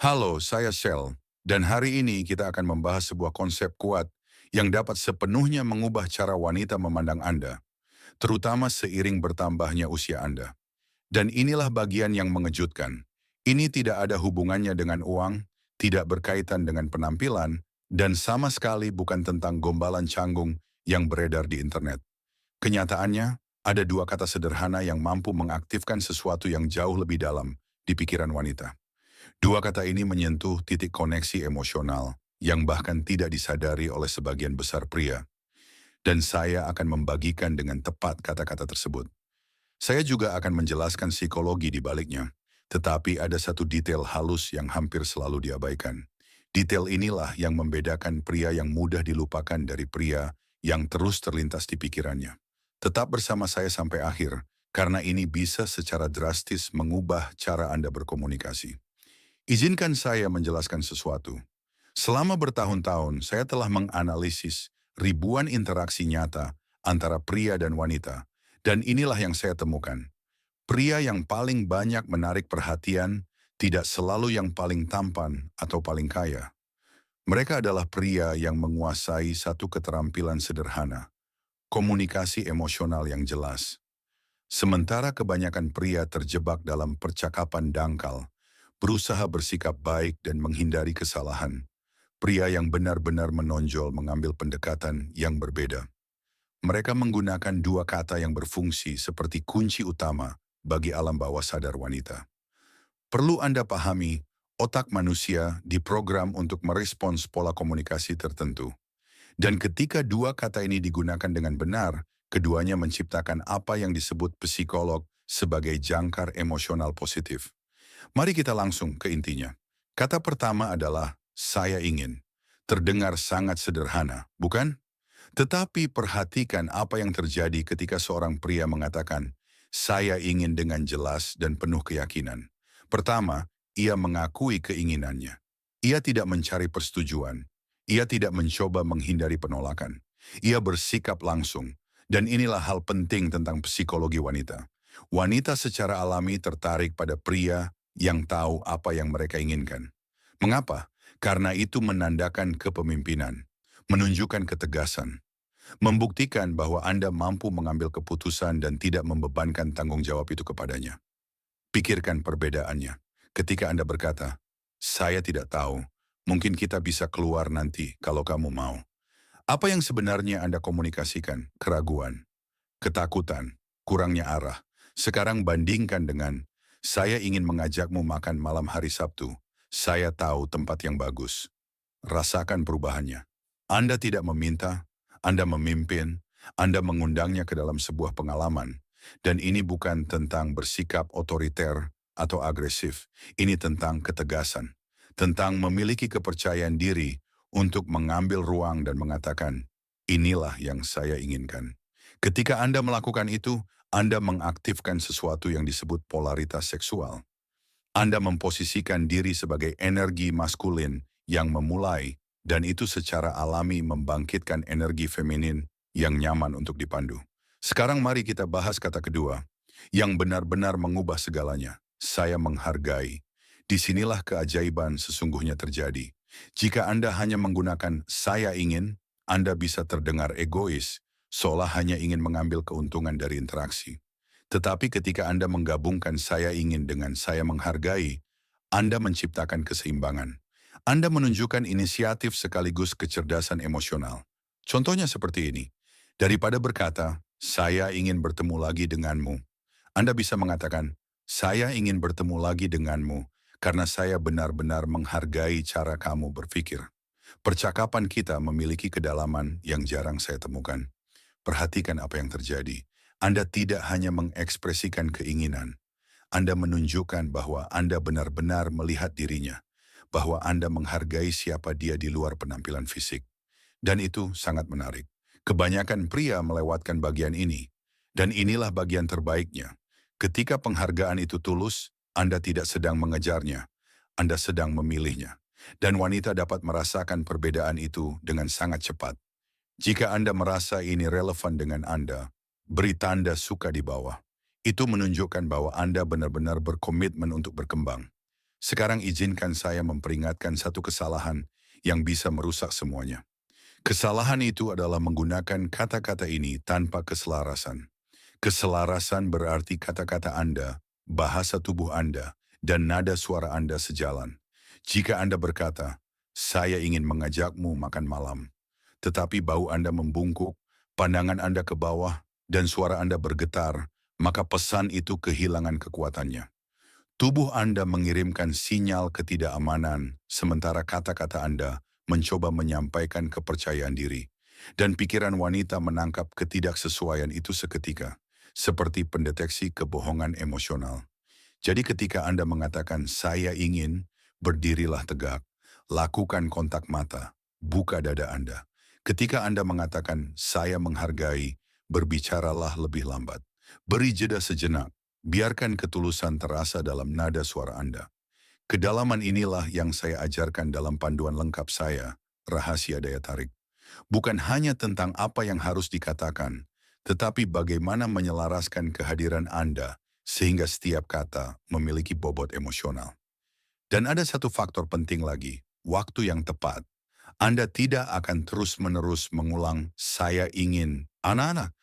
Halo, saya Shell, dan hari ini kita akan membahas sebuah konsep kuat yang dapat sepenuhnya mengubah cara wanita memandang Anda, terutama seiring bertambahnya usia Anda. Dan inilah bagian yang mengejutkan. Ini tidak ada hubungannya dengan uang, tidak berkaitan dengan penampilan, dan sama sekali bukan tentang gombalan canggung yang beredar di internet. Kenyataannya, ada dua kata sederhana yang mampu mengaktifkan sesuatu yang jauh lebih dalam di pikiran wanita. Dua kata ini menyentuh titik koneksi emosional yang bahkan tidak disadari oleh sebagian besar pria. Dan saya akan membagikan dengan tepat kata-kata tersebut. Saya juga akan menjelaskan psikologi di baliknya. Tetapi ada satu detail halus yang hampir selalu diabaikan. Detail inilah yang membedakan pria yang mudah dilupakan dari pria yang terus terlintas di pikirannya. Tetap bersama saya sampai akhir, karena ini bisa secara drastis mengubah cara Anda berkomunikasi. Izinkan saya menjelaskan sesuatu. Selama bertahun-tahun, saya telah menganalisis ribuan interaksi nyata antara pria dan wanita, dan inilah yang saya temukan. Pria yang paling banyak menarik perhatian tidak selalu yang paling tampan atau paling kaya. Mereka adalah pria yang menguasai satu keterampilan sederhana, komunikasi emosional yang jelas. Sementara kebanyakan pria terjebak dalam percakapan dangkal, berusaha bersikap baik dan menghindari kesalahan. Pria yang benar-benar menonjol mengambil pendekatan yang berbeda. Mereka menggunakan dua kata yang berfungsi seperti kunci utama bagi alam bawah sadar wanita. Perlu Anda pahami, otak manusia diprogram untuk merespons pola komunikasi tertentu. Dan ketika dua kata ini digunakan dengan benar, keduanya menciptakan apa yang disebut psikolog sebagai jangkar emosional positif. Mari kita langsung ke intinya. Kata pertama adalah saya ingin. Terdengar sangat sederhana, bukan? Tetapi perhatikan apa yang terjadi ketika seorang pria mengatakan, saya ingin dengan jelas dan penuh keyakinan. Pertama, ia mengakui keinginannya. Ia tidak mencari persetujuan. Ia tidak mencoba menghindari penolakan. Ia bersikap langsung. Dan inilah hal penting tentang psikologi wanita. Wanita secara alami tertarik pada pria yang tahu apa yang mereka inginkan. Mengapa? Karena itu menandakan kepemimpinan, menunjukkan ketegasan, membuktikan bahwa Anda mampu mengambil keputusan dan tidak membebankan tanggung jawab itu kepadanya. Pikirkan perbedaannya. Ketika Anda berkata, saya tidak tahu, mungkin kita bisa keluar nanti kalau kamu mau. Apa yang sebenarnya Anda komunikasikan? Keraguan, ketakutan, kurangnya arah. Sekarang bandingkan dengan, saya ingin mengajakmu makan malam hari Sabtu. Saya tahu tempat yang bagus. Rasakan perubahannya. Anda tidak meminta, Anda memimpin, Anda mengundangnya ke dalam sebuah pengalaman. Dan ini bukan tentang bersikap otoriter atau agresif. Ini tentang ketegasan. Tentang memiliki kepercayaan diri untuk mengambil ruang dan mengatakan, inilah yang saya inginkan. Ketika Anda melakukan itu, Anda mengaktifkan sesuatu yang disebut polaritas seksual. Anda memposisikan diri sebagai energi maskulin yang memulai, dan itu secara alami membangkitkan energi feminin yang nyaman untuk dipandu. Sekarang mari kita bahas kata kedua, yang benar-benar mengubah segalanya. Saya menghargai. Disinilah keajaiban sesungguhnya terjadi. Jika Anda hanya menggunakan saya ingin, Anda bisa terdengar egois, seolah hanya ingin mengambil keuntungan dari interaksi. Tetapi ketika Anda menggabungkan saya ingin dengan saya menghargai, Anda menciptakan keseimbangan. Anda menunjukkan inisiatif sekaligus kecerdasan emosional. Contohnya seperti ini. Daripada berkata, saya ingin bertemu lagi denganmu, Anda bisa mengatakan, saya ingin bertemu lagi denganmu karena saya benar-benar menghargai cara kamu berpikir. Percakapan kita memiliki kedalaman yang jarang saya temukan. Perhatikan apa yang terjadi. Anda tidak hanya mengekspresikan keinginan. Anda menunjukkan bahwa Anda benar-benar melihat dirinya, bahwa Anda menghargai siapa dia di luar penampilan fisik. Dan itu sangat menarik. Kebanyakan pria melewatkan bagian ini. Dan inilah bagian terbaiknya. Ketika penghargaan itu tulus, Anda tidak sedang mengejarnya. Anda sedang memilihnya. Dan wanita dapat merasakan perbedaan itu dengan sangat cepat. Jika Anda merasa ini relevan dengan Anda, beri tanda suka di bawah. Itu menunjukkan bahwa Anda benar-benar berkomitmen untuk berkembang. Sekarang izinkan saya memperingatkan satu kesalahan yang bisa merusak semuanya. Kesalahan itu adalah menggunakan kata-kata ini tanpa keselarasan. Keselarasan berarti kata-kata Anda, bahasa tubuh Anda, dan nada suara Anda sejalan. Jika Anda berkata, saya ingin mengajakmu makan malam, tetapi bau Anda membungkuk, pandangan Anda ke bawah, dan suara Anda bergetar, maka pesan itu kehilangan kekuatannya. Tubuh Anda mengirimkan sinyal ketidakamanan, sementara kata-kata Anda mencoba menyampaikan kepercayaan diri. Dan pikiran wanita menangkap ketidaksesuaian itu seketika, seperti pendeteksi kebohongan emosional. Jadi ketika Anda mengatakan, saya ingin, berdirilah tegak, lakukan kontak mata, buka dada Anda. Ketika Anda mengatakan, saya menghargai, berbicaralah lebih lambat. Beri jeda sejenak, biarkan ketulusan terasa dalam nada suara Anda. Kedalaman inilah yang saya ajarkan dalam panduan lengkap saya, Rahasia Daya Tarik. Bukan hanya tentang apa yang harus dikatakan, tetapi bagaimana menyelaraskan kehadiran Anda sehingga setiap kata memiliki bobot emosional. Dan ada satu faktor penting lagi, waktu yang tepat. Anda tidak akan terus-menerus mengulang, saya ingin. Anak-anak,